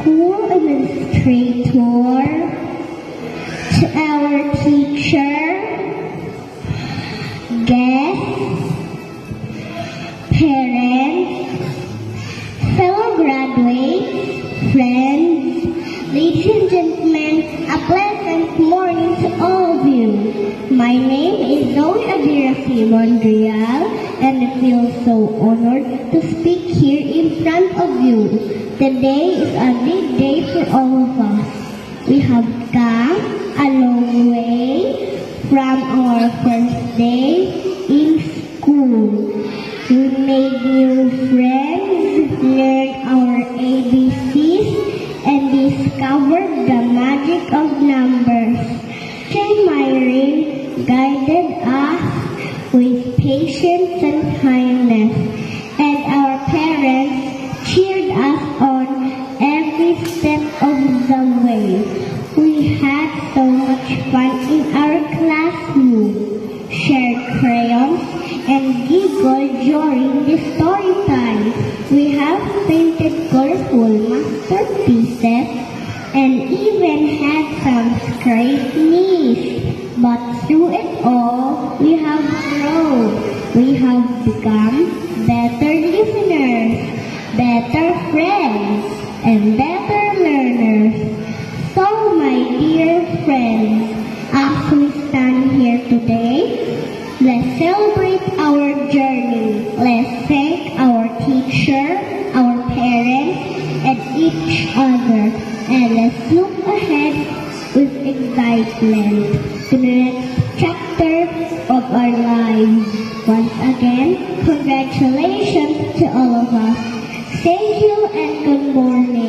school administrator, to our teacher, guests, parents, fellow graduates, friends, ladies and gentlemen, a pleasant morning to all of you. My name is Zoe Adira Mondrial, and I feel so honored to speak here in front of you. Today is a big day for all of us. We have come a long way from our first day in school. We made new friends, learned our ABCs, and discovered the magic of numbers. Teacher Myrin guided us with patience and kindness, and our parents cheered us on every step of the way. We had so much fun in our classroom, shared crayons, and giggled during the story time. We have painted colorful masterpieces and even had some scraped knees. But through it all, we have grown. We have become better listeners, better friends, and better learners. So, my dear friends, as we stand here today, let's celebrate our journey. Let's thank our teacher, our parents, and each other. And let's look ahead with excitement to the next chapter of our lives. Once again, congratulations to all of us. Thank you and good morning.